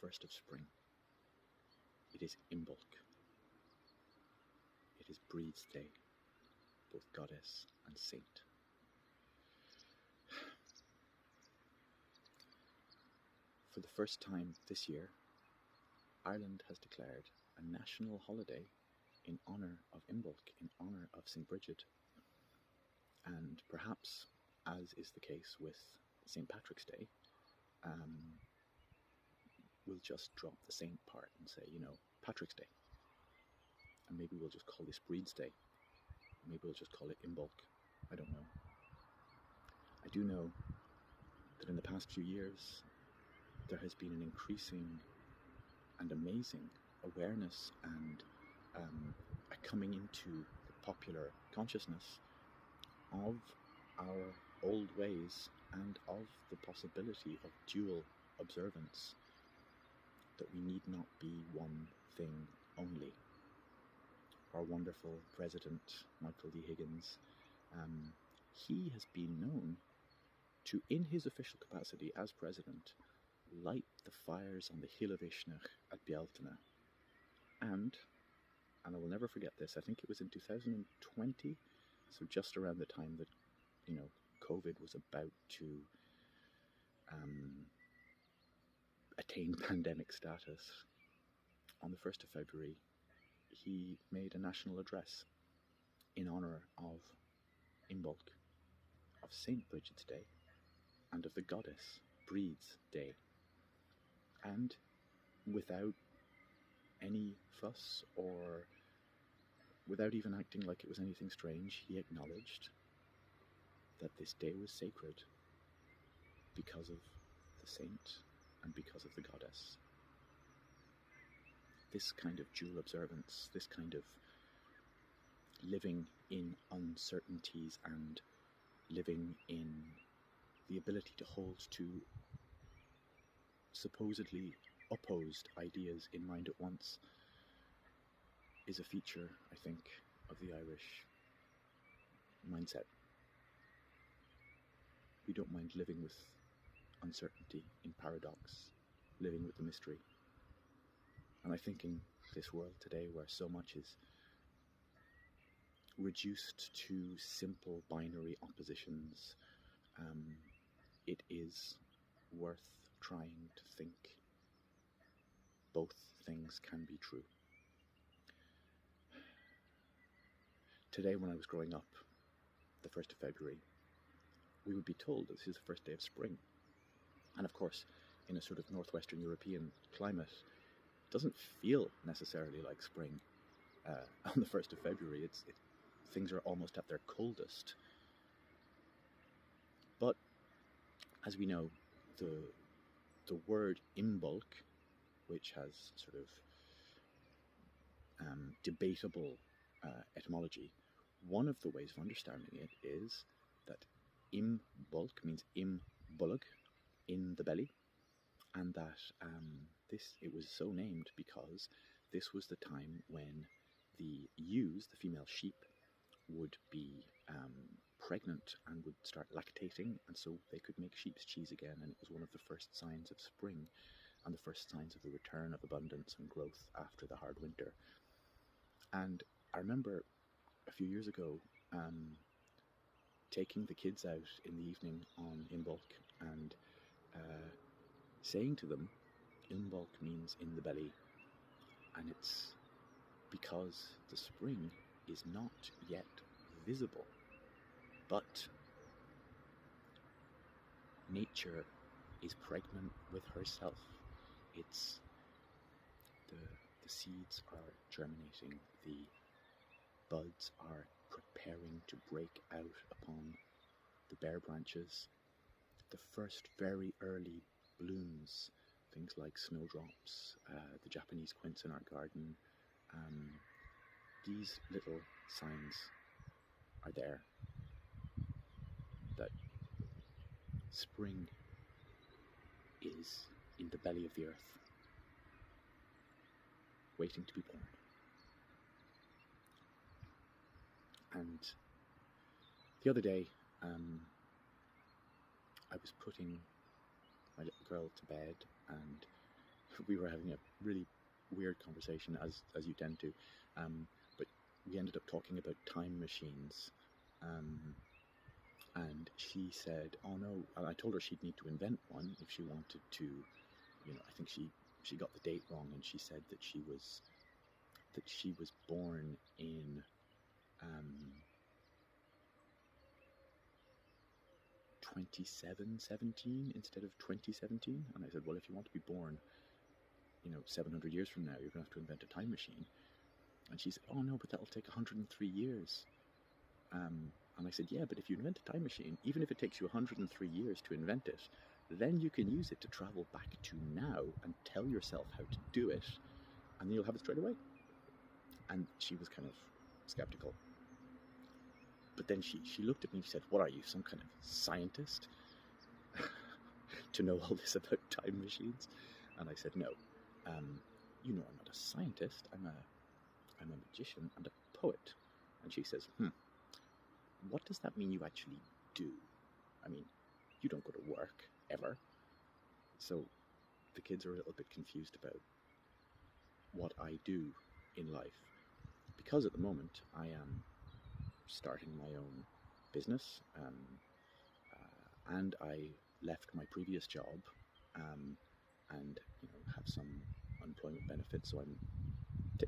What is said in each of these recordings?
first of spring. It is Imbolc. It is Breed's Day, both goddess and saint. For the first time this year, Ireland has declared a national holiday in honour of Imbolc, in honour of St. Bridget. And perhaps, as is the case with St. Patrick's Day, we'll just drop the saint part and say, Patrick's Day. And maybe we'll just call this Breed's Day. Maybe we'll just call it Imbolc. I don't know. I do know that in the past few years, there has been an increasing and amazing awareness and a coming into the popular consciousness of our old ways and of the possibility of dual observance, that we need not be one thing only. Our wonderful president, Michael D. Higgins, he has been known to, in his official capacity as president, light the fires on the hill of Ishnach at Bealtaine. And I will never forget this, I think it was in 2020, so just around the time that, COVID was about to attain pandemic status, on the 1st of February, he made a national address in honour of Imbolc, of St. Bridget's Day, and of the goddess Breed's Day. And without any fuss, or without even acting like it was anything strange, he acknowledged that this day was sacred because of the saint and because of the goddess. This kind of dual observance, this kind of living in uncertainties and living in the ability to hold two supposedly opposed ideas in mind at once, is a feature, I think, of the Irish mindset. We don't mind living with uncertainty, in paradox, living with the mystery. And I think in this world today, where so much is reduced to simple binary oppositions, it is worth trying to think both things can be true. Today, when I was growing up, the 1st of February, we would be told this is the first day of spring. And of course, in a sort of northwestern European climate, it doesn't feel necessarily like spring on the 1st of February. Things are almost at their coldest. But as we know, the word Imbolc, which has sort of debatable etymology, one of the ways of understanding it is that Imbolc means Imbolc, in the belly, and that it was so named because this was the time when the ewes, the female sheep, would be pregnant and would start lactating, and so they could make sheep's cheese again, and it was one of the first signs of spring and the first signs of the return of abundance and growth after the hard winter. And I remember a few years ago taking the kids out in the evening on Imbolc and saying to them, Imbolc means in the belly, and it's because the spring is not yet visible, but nature is pregnant with herself. It's the seeds are germinating, the buds are preparing to break out upon the bare branches. The first very early blooms, things like snowdrops, the Japanese quince in our garden, these little signs are there that spring is in the belly of the earth, waiting to be born. And the other day, I was putting my little girl to bed, and we were having a really weird conversation, as you tend to, but we ended up talking about time machines, and she said, "Oh no!" And I told her she'd need to invent one if she wanted to. I think she got the date wrong, and she said that she was born in 2717 instead of 2017. And I said, well, if you want to be born 700 years from now, you're going to have to invent a time machine. And she said, oh no, but that'll take 103 years. And I said, yeah, but if you invent a time machine, even if it takes you 103 years to invent it, then you can use it to travel back to now and tell yourself how to do it, and then you'll have it straight away. And she was kind of skeptical. But then she looked at me and she said, what are you, some kind of scientist? To know all this about time machines? And I said, no. I'm not a scientist. I'm a magician and a poet. And she says, what does that mean you actually do? I mean, you don't go to work, ever. So the kids are a little bit confused about what I do in life. Because at the moment, I am starting my own business, and I left my previous job, and have some unemployment benefits, so I'm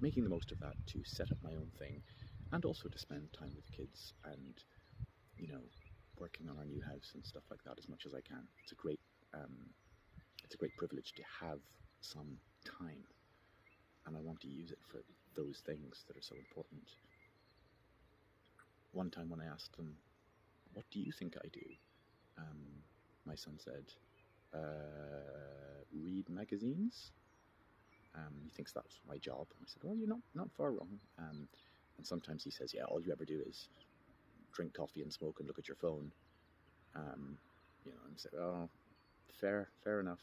making the most of that to set up my own thing, and also to spend time with the kids, and working on our new house and stuff like that as much as I can. It's a great privilege to have some time, and I want to use it for those things that are so important. One time when I asked them, what do you think I do? My son said, read magazines. He thinks that's my job. And I said, well, you're not far wrong. And sometimes he says, yeah, all you ever do is drink coffee and smoke and look at your phone. And say, oh, fair enough.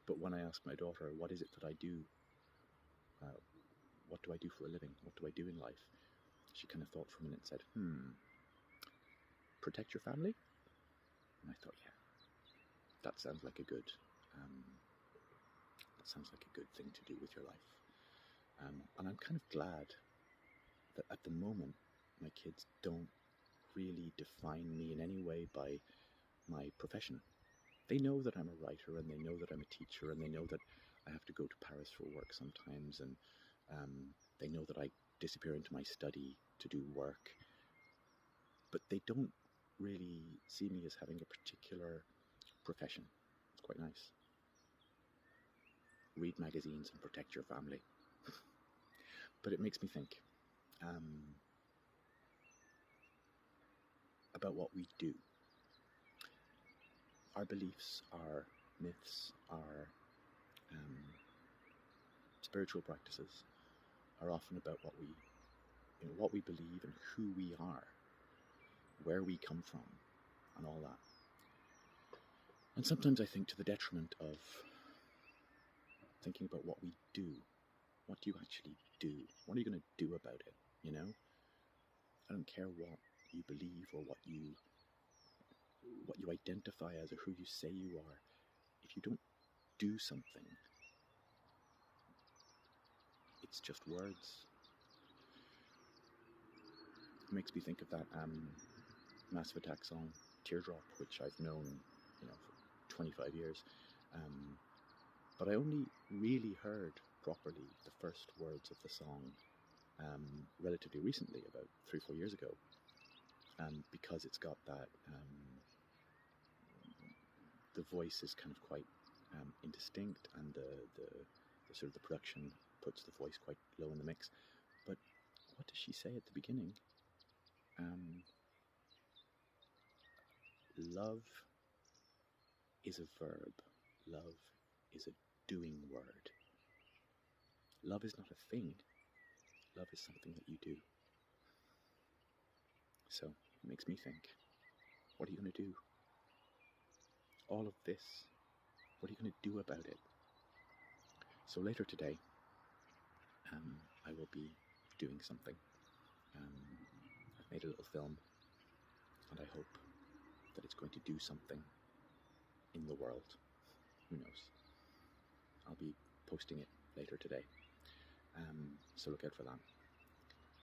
But when I asked my daughter, what is it that I do? What do I do for a living? What do I do in life? She kind of thought for a minute and said, protect your family? And I thought, yeah, that sounds like a good thing to do with your life. And I'm kind of glad that at the moment my kids don't really define me in any way by my profession. They know that I'm a writer, and they know that I'm a teacher, and they know that I have to go to Paris for work sometimes, and they know that I disappear into my study to do work. But they don't really see me as having a particular profession. It's quite nice. Read magazines and protect your family. But it makes me think about what we do. Our beliefs, our myths, our spiritual practices are often about what we believe and who we are, where we come from, and all that. And sometimes I think to the detriment of thinking about what we do. What do you actually do? What are you going to do about it? I don't care what you believe or what you identify as or who you say you are. If you don't do something, it's just words. It makes me think of that Massive Attack song, Teardrop, which I've known, for 25 years. But I only really heard properly the first words of the song relatively recently, about 3-4 years ago, because it's got that, the voice is kind of quite indistinct, and the sort of the production puts the voice quite low in the mix. But what does she say at the beginning? Love is a verb. Love is a doing word. Love is not a thing. Love is something that you do. So it makes me think, what are you going to do? All of this, what are you going to do about it? So later today, I will be doing something. I've made a little film, and I hope that it's going to do something in the world. Who knows? I'll be posting it later today. So look out for that.